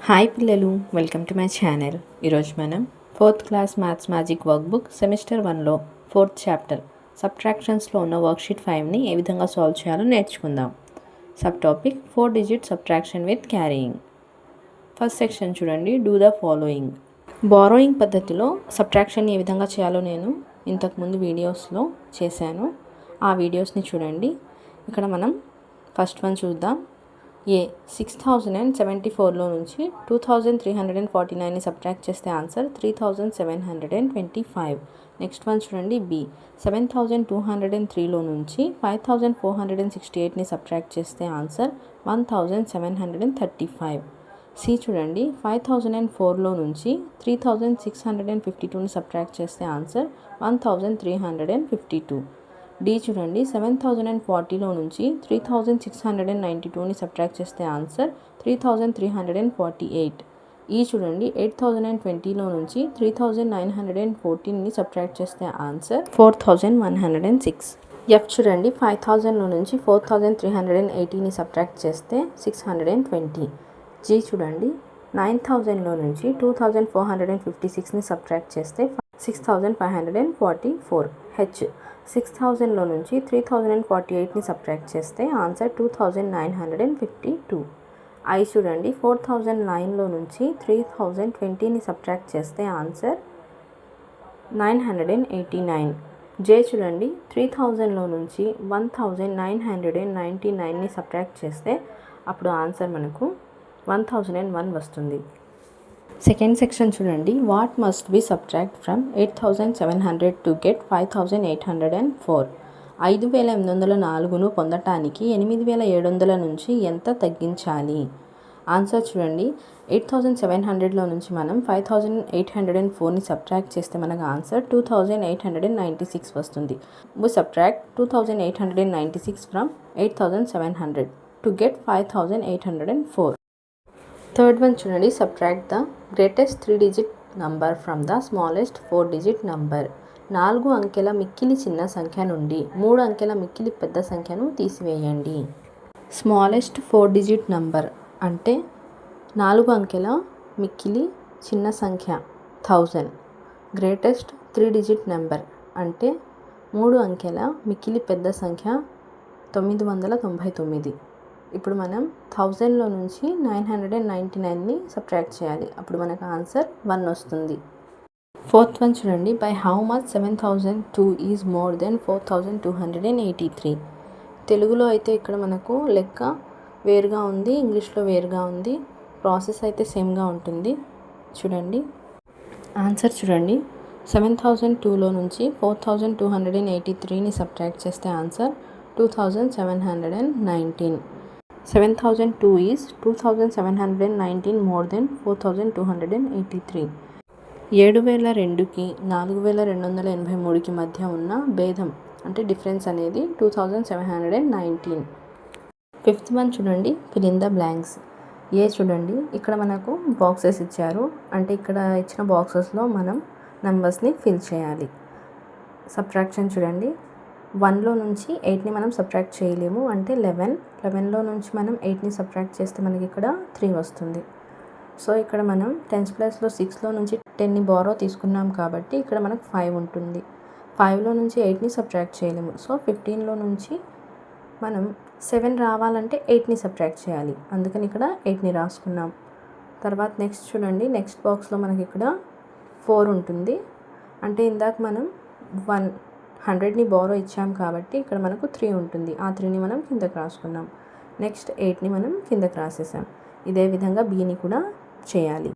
Hi పిల్లలు, welcome to my channel. ఈరోజు మనం 4th class maths magic work book semester 1లో 4th చాప్టర్ సబ్ట్రాక్షన్స్లో ఉన్న వర్క్షీట్ 5ని ఏ విధంగా సాల్వ్ చేయాలో నేర్చుకుందాం. Sub topic 4 digit subtraction with carrying. First section చూడండి, డూ ద ఫాలోయింగ్. బారోయింగ్ పద్ధతిలో సబ్ట్రాక్షన్ ఏ విధంగా చేయాలో నేను ఇంతకుముందు వీడియోస్లో చేశాను. ఆ వీడియోస్ని చూడండి. ఇక్కడ మనం ఫస్ట్ వన్ చూద్దాం. 6074లో నుంచి 2349ని సబ్ట్రాక్ట్ చేస్తే ఆన్సర్ 3725. నెక్స్ట్ వన్ చూడండి. 7203లో నుంచి 5468ని సబ్ట్రాక్ట్ చేస్తే ఆన్సర్ 1735. చూడండి. 5004లో నుంచి 3652ని సబ్ట్రాక్ట్ చేస్తే ఆన్సర్ 1352. చూడండి. 7040లో నుంచి 3692ని సబ్ట్రాక్ట్ చేస్తే ఆన్సర్ 3348. చూడండి. 8020లో నుంచి 3914ని సబ్ట్రాక్ట్ చేస్తే ఆన్సర్ 4106. చూడండి. 5000లో నుంచి 4380ని సబ్ట్రాక్ట్ చేస్తే 620. చూడండి. 9000లో నుంచి 2456ని సబ్ట్రాక్ట్ చేస్తే 6544. 6000లో నుంచి 3048ని సబ్ట్రాక్ట్ చేస్తే ఆన్సర్ 2952. చూడండి. 4009లో నుంచి 3020ని సబ్ట్రాక్ట్ చేస్తే ఆన్సర్ 989. చూడండి. 3000లో నుంచి 1999ని సబ్ట్రాక్ట్ చేస్తే అప్పుడు ఆన్సర్ మనకు 1001 వస్తుంది. సెకండ్ సెక్షన్ చూడండి. What must be subtract from 8700 to get 5804. 5804ను పొందటానికి 8700 నుంచి ఎంత తగ్గించాలి? ఆన్సర్ చూడండి. 8700లో నుంచి మనం 5804ని సబ్ట్రాక్ట్ చేస్తే మనకు ఆన్సర్ 2896 వస్తుంది. We subtract 2896 from 8700 to get 5804. Third one చూడండి. Subtract the greatest 3 digit number from the smallest 4 digit number. 4 అంకెల మిక్కిలి చిన్న సంఖ్య నుండి 3 అంకెల మిక్కిలి పెద్ద సంఖ్యను తీసివేయండి. స్మాలెస్ట్ 4 డిజిట్ నంబర్ అంటే 4 అంకెల మిక్కిలి చిన్న సంఖ్య 1000. గ్రేటెస్ట్ 3 డిజిట్ నెంబర్ అంటే 3 అంకెల మిక్కిలి పెద్ద సంఖ్య 999. ఇప్పుడు మనం 1000లో నుంచి 999ని సబ్ట్రాక్ట్ చేయాలి. అప్పుడు మనకు ఆన్సర్ 1 వస్తుంది. ఫోర్త్ వన్ చూడండి. By how much 7002 is more than 4283. తెలుగులో అయితే ఇక్కడ మనకు లెక్క వేరుగా ఉంది, ఇంగ్లీష్లో వేరుగా ఉంది. ప్రాసెస్ అయితే సేమ్గా ఉంటుంది. చూడండి. ఆన్సర్ చూడండి. 7002లో నుంచి 4283ని సబ్ట్రాక్ట్ చేస్తే ఆన్సర్ 2719. 7002 is 2719 more than 4283. 7002కి 4283కి మధ్య ఉన్న భేదం అంటే డిఫరెన్స్ అనేది 2719. ఫిఫ్త్ వన్ చూడండి. Fill in the blanks. చూడండి. ఇక్కడ మనకు బాక్సెస్ ఇచ్చారు. అంటే ఇక్కడ ఇచ్చిన బాక్సెస్లో మనం నెంబర్స్ని ఫిల్ చేయాలి. సబ్ట్రాక్షన్ చూడండి. 1లో నుంచి 8ని మనం సబ్ట్రాక్ట్ చేయలేము, అంటే 11లో నుంచి మనం 8ని సబ్ట్రాక్ట్ చేస్తే మనకి ఇక్కడ 3 వస్తుంది. సో ఇక్కడ మనం 10th ప్లేస్లో 6లో నుంచి 10ని బారో తీసుకున్నాం కాబట్టి ఇక్కడ మనకు 5 ఉంటుంది. 5లో నుంచి 8ని సబ్ట్రాక్ట్ చేయలేము. సో 15లో నుంచి మనం 7 రావాలంటే 8ని సబ్ట్రాక్ట్ చేయాలి. అందుకని ఇక్కడ 8ని రాసుకున్నాం. తర్వాత నెక్స్ట్ చూడండి. నెక్స్ట్ బాక్స్లో మనకి ఇక్కడ 4 ఉంటుంది. అంటే ఇందాక మనం 100ని బారో ఇచ్చాం కాబట్టి ఇక్కడ మనకు 3 ఉంటుంది. ఆ 3ని మనం కిందకి రాసుకున్నాం. నెక్స్ట్ 8ని మనం కిందకి రాసేసాం. ఇదే విధంగా బీని కూడా చేయాలి.